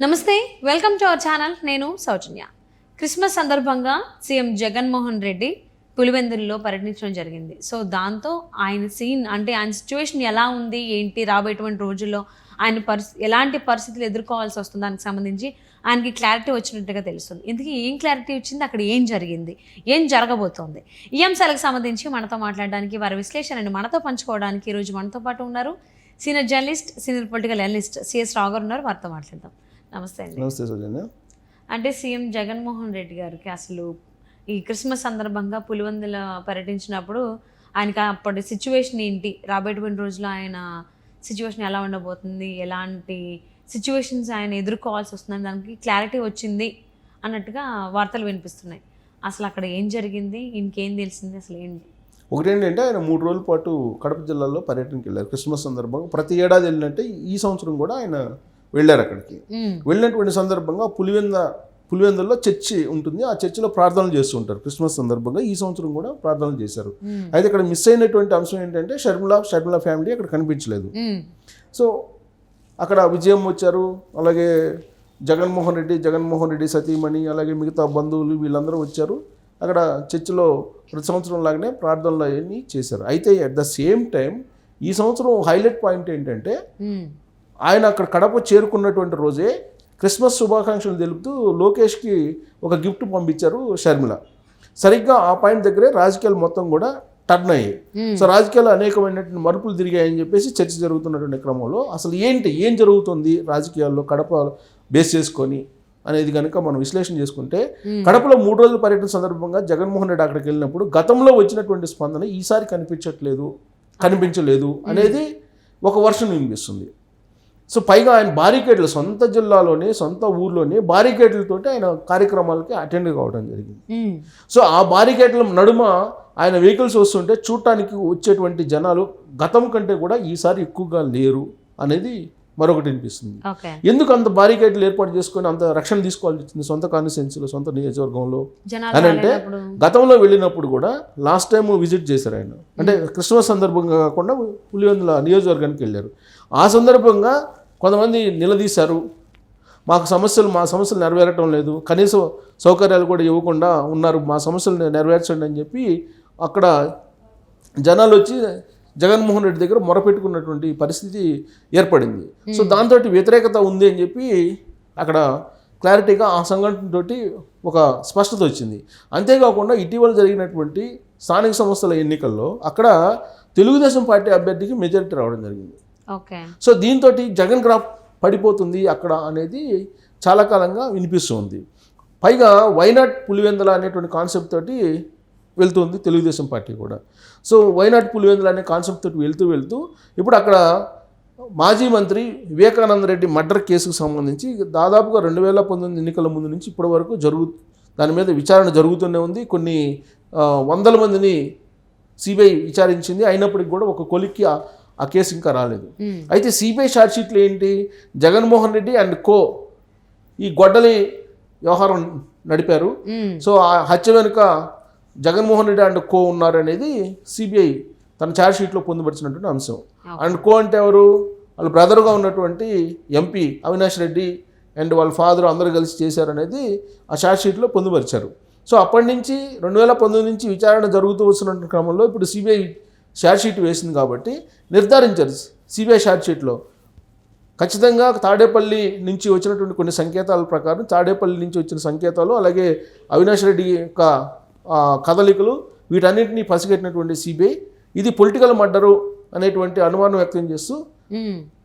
నమస్తే, welcome to our channel. నేను సౌజన్య. Christmas సందర్భంగా సీఎం జగన్మోహన్ రెడ్డి పులివెందులలో పర్యటించడం జరిగింది. సో దాంతో ఆయన సీన్ అంటే ఆయన సిచ్యువేషన్ ఎలా ఉంది ఏంటి, రాబోయేటువంటి రోజుల్లో ఆయన ఎలాంటి పరిస్థితులు ఎదుర్కోవాల్సి వస్తుంది దానికి సంబంధించి ఆయనకి క్లారిటీ వచ్చినట్టుగా తెలుస్తుంది. ఇందుకే ఏం క్లారిటీ వచ్చింది, అక్కడ ఏం జరిగింది, ఏం జరగబోతోంది, ఈ అంశాలకు సంబంధించి మనతో మాట్లాడడానికి, వారి విశ్లేషణని మనతో పంచుకోవడానికి ఈరోజు మనతో పాటు ఉన్నారు senior journalist, senior political analyst CS Rao గారు ఉన్నారు. వారితో మాట్లాడదాం. నమస్తే అండి. నమస్తే సౌజన్య. అంటే సీఎం జగన్మోహన్ రెడ్డి గారికి అసలు ఈ క్రిస్మస్ సందర్భంగా పులివెందుల పర్యటించినప్పుడు ఆయనకి అప్పటి సిచ్యువేషన్ ఏంటి, రాబోయేటువంటి రోజుల్లో ఆయన సిచ్యువేషన్ ఎలా ఉండబోతుంది, ఎలాంటి సిచ్యువేషన్స్ ఆయన ఎదుర్కోవాల్సి వస్తుందని దానికి క్లారిటీ వచ్చింది అన్నట్టుగా వార్తలు వినిపిస్తున్నాయి. అసలు అక్కడ ఏం జరిగింది, ఇంకేం తెలిసింది, అసలు ఏంటి? ఒకటేంటంటే ఆయన 3 రోజుల పాటు కడప జిల్లాలో పర్యటనకి వెళ్ళారు. క్రిస్మస్ సందర్భంగా ప్రతి ఏడాది వెళ్ళినట్టే ఈ సంవత్సరం కూడా ఆయన వెళ్ళారు. అక్కడికి వెళ్ళినటువంటి సందర్భంగా పులివెందుల్లో చర్చి ఉంటుంది. ఆ చర్చిలో ప్రార్థనలు చేస్తూ ఉంటారు. క్రిస్మస్ సందర్భంగా ఈ సంవత్సరం కూడా ప్రార్థనలు చేశారు. అయితే ఇక్కడ మిస్ అయినటువంటి అంశం ఏంటంటే షర్మిలా ఫ్యామిలీ అక్కడ కనిపించలేదు. సో అక్కడ విజయం వచ్చారు, అలాగే జగన్మోహన్ రెడ్డి సతీమణి, అలాగే మిగతా బంధువులు వీళ్ళందరూ వచ్చారు. అక్కడ చర్చిలో ప్రతి సంవత్సరం లాగానే ప్రార్థనలు అవన్నీ చేశారు. అయితే అట్ ద సేమ్ టైం ఈ సంవత్సరం హైలైట్ పాయింట్ ఏంటంటే ఆయన అక్కడ కడప చేరుకున్నటువంటి రోజే క్రిస్మస్ శుభాకాంక్షలు తెలుపుతూ లోకేష్కి ఒక గిఫ్ట్ పంపించారు షర్మిల. సరిగ్గా ఆ పాయింట్ దగ్గరే రాజకీయాలు మొత్తం కూడా టర్న్ అయ్యాయి. సో రాజకీయాలు అనేకమైనటువంటి మరుపులు తిరిగాయని చెప్పేసి చర్చ జరుగుతున్నటువంటి క్రమంలో అసలు ఏం జరుగుతుంది రాజకీయాల్లో కడప బేస్ చేసుకొని అనేది కనుక మనం విశ్లేషణ చేసుకుంటే, కడపలో 3 రోజుల పర్యటన సందర్భంగా జగన్మోహన్ రెడ్డి అక్కడికి వెళ్ళినప్పుడు గతంలో వచ్చినటువంటి స్పందన ఈసారి కనిపించలేదు అనేది ఒక వర్షన్ వినిపిస్తుంది. సో పైగా ఆయన బారికేడ్లు సొంత జిల్లాలోనే, సొంత ఊర్లోనే బారికేడ్లతోటి ఆయన కార్యక్రమాలకి అటెండ్ కావడం జరిగింది. సో ఆ బారికేడ్ల నడుమ ఆయన వెహికల్స్ వస్తుంటే చూడటానికి వచ్చేటువంటి జనాలు గతం కంటే కూడా ఈసారి ఎక్కువగా లేరు అనేది మరొకటి అనిపిస్తుంది. ఎందుకు అంత బారికేడ్లు ఏర్పాటు చేసుకొని అంత రక్షణ తీసుకోవాల్సి వచ్చింది సొంత కాన్స్టిట్యున్సీలో, సొంత నియోజకవర్గంలో అని అంటే, గతంలో వెళ్ళినప్పుడు కూడా లాస్ట్ టైం విజిట్ చేశారు ఆయన. అంటే క్రిస్మస్ సందర్భంగా కాకుండా పులివెందుల నియోజకవర్గానికి వెళ్ళారు. ఆ సందర్భంగా కొంతమంది నిలదీశారు, మా సమస్యలు నెరవేరటం లేదు, కనీస సౌకర్యాలు కూడా ఇవ్వకుండా ఉన్నారు, మా సమస్యలు నెరవేర్చండి అని చెప్పి అక్కడ జనాలు వచ్చి జగన్మోహన్ రెడ్డి దగ్గర మొరపెట్టుకున్నటువంటి పరిస్థితి ఏర్పడింది. సో దాంతో వ్యతిరేకత ఉంది అని చెప్పి అక్కడ క్లారిటీగా ఆ సంఘటనతోటి ఒక స్పష్టత వచ్చింది. అంతేకాకుండా ఇటీవల జరిగినటువంటి స్థానిక సంస్థల ఎన్నికల్లో అక్కడ తెలుగుదేశం పార్టీ అభ్యర్థికి మెజారిటీ రావడం జరిగింది. సో దీంతో జగన్ గ్రాఫ్ పడిపోతుంది అక్కడ అనేది చాలా కాలంగా వినిపిస్తుంది. పైగా వైనాట్ పులివెందుల అనేటువంటి కాన్సెప్ట్ తోటి వెళ్తుంది తెలుగుదేశం పార్టీ కూడా. సో వైనాట్ పులివెందుల అనే కాన్సెప్ట్ తోటి వెళ్తూ ఇప్పుడు అక్కడ మాజీ మంత్రి వివేకానంద రెడ్డి మర్డర్ కేసుకు సంబంధించి దాదాపుగా 2019 ఎన్నికల ముందు నుంచి ఇప్పటి వరకు దాని మీద విచారణ జరుగుతూనే ఉంది. కొన్ని వందల మందిని సిబిఐ విచారించింది. అయినప్పటికీ కూడా ఒక కొలిక్కి ఆ కేసు ఇంకా రాలేదు. అయితే సిబిఐ ఛార్జ్షీట్లు ఏంటి, జగన్మోహన్ రెడ్డి అండ్ కో ఈ గొడ్డలి వ్యవహారం నడిపారు. సో ఆ హత్య వెనుక జగన్మోహన్ రెడ్డి అండ్ కో ఉన్నారనేది సిబిఐ తన ఛార్జ్షీట్లో పొందుపరిచినటువంటి అంశం. అండ్ కో అంటే ఎవరు, వాళ్ళ బ్రదర్గా ఉన్నటువంటి ఎంపీ అవినాష్ రెడ్డి అండ్ వాళ్ళ ఫాదర్ అందరూ కలిసి చేశారనేది ఆ ఛార్జ్షీట్లో పొందుపరిచారు. సో అప్పటి నుంచి 2019 నుంచి విచారణ జరుగుతూ వస్తున్న క్రమంలో ఇప్పుడు సిబిఐ ఛార్జ్షీట్ వేసింది కాబట్టి నిర్ధారించారు సిబిఐ ఛార్జ్షీట్లో ఖచ్చితంగా తాడేపల్లి నుంచి వచ్చినటువంటి కొన్ని సంకేతాల ప్రకారం, తాడేపల్లి నుంచి వచ్చిన సంకేతాలు, అలాగే అవినాష్ రెడ్డి యొక్క కదలికలు, వీటన్నిటిని పసిగట్టినటువంటి సిబిఐ ఇది పొలిటికల్ మర్డరు అనేటువంటి అనుమానం వ్యక్తం చేస్తూ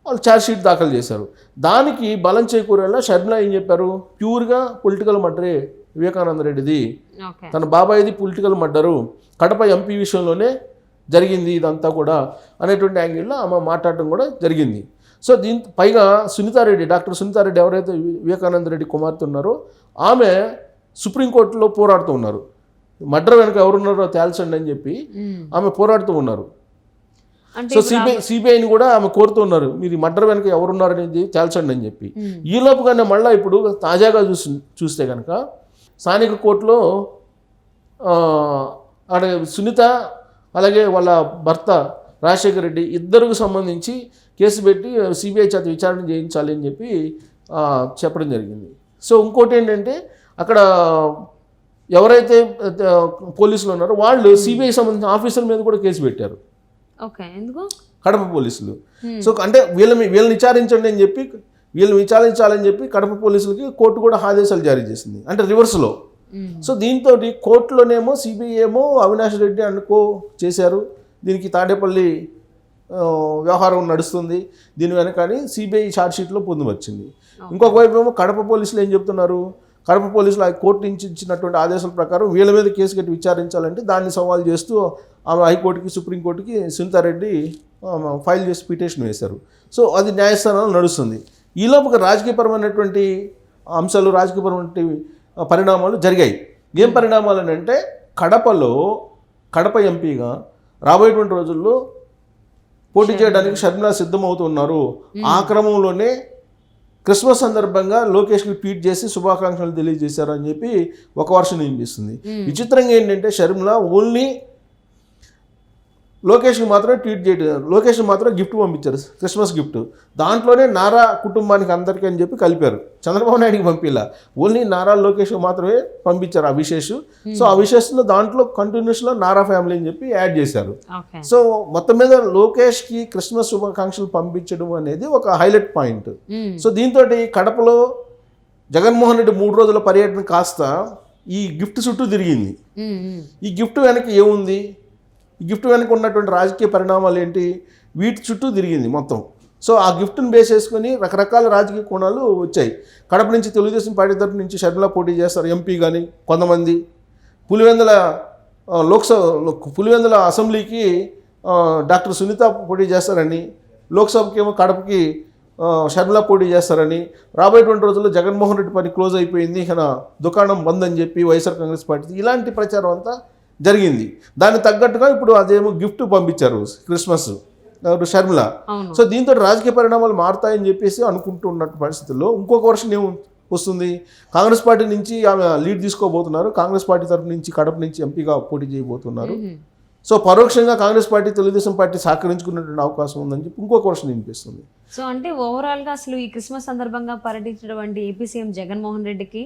వాళ్ళు ఛార్జ్షీట్ దాఖలు చేశారు. దానికి బలం చేకూరేలా షర్మిల ఏం చెప్పారు, ప్యూర్గా పొలిటికల్ మర్డరే వివేకానంద రెడ్డిది, తన బాబాయిది పొలిటికల్ మర్డరు, కడప ఎంపీ విషయంలోనే జరిగింది ఇదంతా కూడా అనేటువంటి యాంగిల్లో ఆమె మాట్లాడటం కూడా జరిగింది. సో పైగా డాక్టర్ సునీతారెడ్డి ఎవరైతే వివేకానంద రెడ్డి కుమార్తె ఉన్నారో ఆమె సుప్రీంకోర్టులో పోరాడుతూ ఉన్నారు. మర్డర్ వెనక ఎవరున్నారో తేల్చండి అని చెప్పి ఆమె పోరాడుతూ ఉన్నారు. సో సిబిఐని కూడా ఆమె కోరుతూ ఉన్నారు, మీరు మర్డర్ వెనక ఎవరున్నారనేది తేల్చండి అని చెప్పి. ఈలోపుగానే మళ్ళీ ఇప్పుడు తాజాగా చూస్తే కనుక స్థానిక కోర్టులో సునీత అలాగే వాళ్ళ భర్త రాజశేఖర రెడ్డి ఇద్దరికి సంబంధించి కేసు పెట్టి సిబిఐ చేత విచారణ చేయించాలి అని చెప్పి చెప్పడం జరిగింది. సో ఇంకోటి ఏంటంటే అక్కడ ఎవరైతే పోలీసులు ఉన్నారో వాళ్ళు సిబిఐ సంబంధించిన ఆఫీసర్ మీద కూడా కేసు పెట్టారు. ఓకే, ఎందుకు? కడప పోలీసులు. సో అంటే వీళ్ళని విచారించండి అని చెప్పి, వీళ్ళని విచారించాలని చెప్పి కడప పోలీసులకి కోర్టు కూడా ఆదేశాలు జారీ చేసింది, అంటే రివర్స్లో. సో దీంతో కోర్టులోనేమో సిబిఐ ఏమో అవినాష్ రెడ్డి అనుకో చేశారు, దీనికి తాడేపల్లి వ్యవహారం నడుస్తుంది దీని వెనకని సిబిఐ ఛార్జ్షీట్లో పొందుపరిచింది. ఇంకొక వైపు ఏమో కడప పోలీసులు ఏం చెప్తున్నారు, కడప పోలీసులు ఆ కోర్టు నుంచి ఇచ్చినటువంటి ఆదేశాల ప్రకారం వీళ్ళ మీద కేసు కట్టి విచారించాలంటే దాన్ని సవాల్ చేస్తూ ఆమె హైకోర్టుకి సుప్రీంకోర్టుకి సునీతారెడ్డి ఫైల్ చేసి పిటిషన్ వేశారు. సో అది న్యాయస్థానంలో నడుస్తుంది. ఈలోపు ఒక రాజకీయపరమైనటువంటి అంశాలు, రాజకీయపరమైన పరిణామాలు జరిగాయి. ఏం పరిణామాలు అని అంటే కడప ఎంపీగా రాబోయేటువంటి రోజుల్లో పోటీ చేయడానికి షర్మిల సిద్ధమవుతున్నారు. ఆ క్రమంలోనే క్రిస్మస్ సందర్భంగా లోకేష్కి ట్వీట్ చేసి శుభాకాంక్షలు తెలియజేశారు అని చెప్పి ఒక వర్షం వినిపిస్తుంది. విచిత్రంగా ఏంటంటే షర్మిల ఓన్లీ లోకేష్కి మాత్రమే ట్వీట్ చేయడం, లోకేష్కి మాత్రం గిఫ్ట్ పంపించారు, క్రిస్మస్ గిఫ్ట్. దాంట్లోనే నారా కుటుంబానికి అందరికీ అని చెప్పి కలిపారు, చంద్రబాబు నాయుడికి పంపిలా, ఓన్లీ నారా లోకేష్కి మాత్రమే పంపించారు ఆ విశేష్. సో ఆ విశేషంలో దాంట్లో కంటిన్యూస్లో నారా ఫ్యామిలీ అని చెప్పి యాడ్ చేశారు. సో మొత్తం మీద లోకేష్కి క్రిస్మస్ శుభాకాంక్షలు పంపించడం అనేది ఒక హైలైట్ పాయింట్. సో దీంతో కడపలో జగన్మోహన్ రెడ్డి 3 రోజుల పర్యటన కాస్త ఈ గిఫ్ట్ చుట్టూ తిరిగింది. ఈ గిఫ్ట్ వెనక ఏముంది, ఈ గిఫ్ట్ వెనక ఉన్నటువంటి రాజకీయ పరిణామాలు ఏంటి, వీటి చుట్టూ తిరిగింది మొత్తం. సో ఆ గిఫ్ట్ని బేస్ చేసుకుని రకరకాల రాజకీయ కోణాలు వచ్చాయి. కడప నుంచి తెలుగుదేశం పార్టీ తరఫు నుంచి షర్మిల పోటీ చేస్తారు ఎంపీ, కానీ కొంతమంది పులివెందుల అసెంబ్లీకి డాక్టర్ సునీత పోటీ చేస్తారని, లోక్సభకి ఏమో కడపకి షర్మిల పోటీ చేస్తారని, రాబోయేటువంటి రోజుల్లో జగన్మోహన్ రెడ్డి పని క్లోజ్ అయిపోయింది, ఇక దుకాణం బంద్ అని చెప్పి వైఎస్ఆర్ కాంగ్రెస్ పార్టీ, ఇలాంటి ప్రచారం అంతా జరిగింది. దానికి తగ్గట్టుగా ఇప్పుడు అదేమో గిఫ్ట్ పంపించారు క్రిస్మస్ షర్మిల. సో దీంతో రాజకీయ పరిణామాలు మారుతాయని చెప్పేసి అనుకుంటున్న పరిస్థితుల్లో ఇంకొక వర్షన్ ఏం వస్తుంది, కాంగ్రెస్ పార్టీ నుంచి ఆమె లీడ్ తీసుకోబోతున్నారు, కాంగ్రెస్ పార్టీ తరఫు నుంచి కడప నుంచి ఎంపీగా పోటీ చేయబోతున్నారు. సో పరోక్షంగా కాంగ్రెస్ పార్టీ తెలుగుదేశం పార్టీ సహకరించుకున్నటువంటి అవకాశం ఉందని చెప్పి ఇంకొక వర్షన్ వినిపిస్తుంది. సో అంటే ఓవరాల్గా అసలు ఈ క్రిస్మస్ సందర్భంగా పర్యటించినటువంటి ఏపీ సీఎం జగన్మోహన్ రెడ్డికి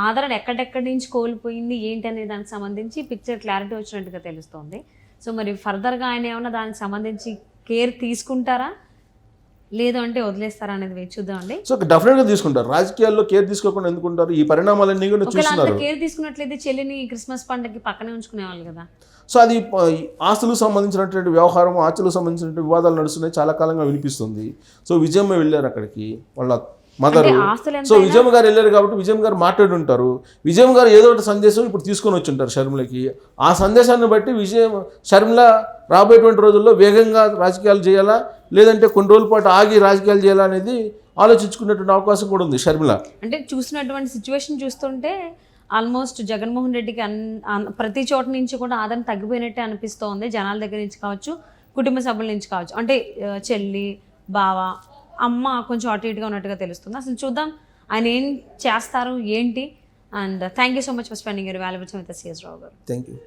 ఆదరణ ఎక్కడెక్కడి నుంచి కోల్పోయింది ఏంటి అనే దానికి సంబంధించి పిక్చర్ క్లారిటీ వచ్చినట్టుగా తెలుస్తోంది. సో మరి ఫర్దర్గా ఆయన ఏమైనా దానికి సంబంధించి కేర్ తీసుకుంటారా లేదు అంటే వదిలేస్తారా అనేది వేచి చూద్దామండి. సో డెఫినెట్గా తీసుకుంటారు, రాజకీయాల్లో కేర్ తీసుకోకుండా ఎందుకుంటారు, ఈ పరిణామాలన్నీ కూడా చూస్తున్నారు. కేర్ తీసుకున్నట్లయితే చెల్లిని క్రిస్మస్ పండుగకి పక్కనే ఉంచుకునేవాళ్ళు కదా. సో అది ఆస్తులకు సంబంధించినటువంటి వ్యవహారం, ఆస్తులకు సంబంధించినటువంటి వివాదాలు నడుస్తున్నాయి, చాలా కాలంగా వినిపిస్తుంది. సో విజయమ్మ వెళ్ళారు అక్కడికి, వాళ్ళ మదరు. సో విజయమ్మ గారు వెళ్ళారు కాబట్టి విజయమ్మ గారు మాట్లాడి ఉంటారు. విజయమ్మ గారు ఏదో ఒకటి సందేశం ఇప్పుడు తీసుకొని వచ్చి ఉంటారు షర్మిలకి. ఆ సందేశాన్ని బట్టి షర్మిల రాబోయేటువంటి రోజుల్లో వేగంగా రాజకీయాలు చేయాలా, లేదంటే కొన్ని రోజుల పాటు ఆగి రాజకీయాలు చేయాలా అనేది ఆలోచించుకునేటువంటి అవకాశం కూడా ఉంది షర్మిల. అంటే చూసినటువంటి సిచ్యువేషన్ చూస్తుంటే ఆల్మోస్ట్ జగన్మోహన్ రెడ్డికి ప్రతి చోట నుంచి కూడా ఆదరణ తగ్గిపోయినట్టే అనిపిస్తోంది, జనాల దగ్గర నుంచి కావచ్చు, కుటుంబ సభ్యుల నుంచి కావచ్చు. అంటే చెల్లి, బావ, అమ్మ కొంచెం అటు ఇటుగా ఉన్నట్టుగా తెలుస్తుంది. అసలు చూద్దాం ఆయన ఏం చేస్తారు ఏంటి. And thank you so much for spending your valuable time with us, CS Rao గారు. Thank you.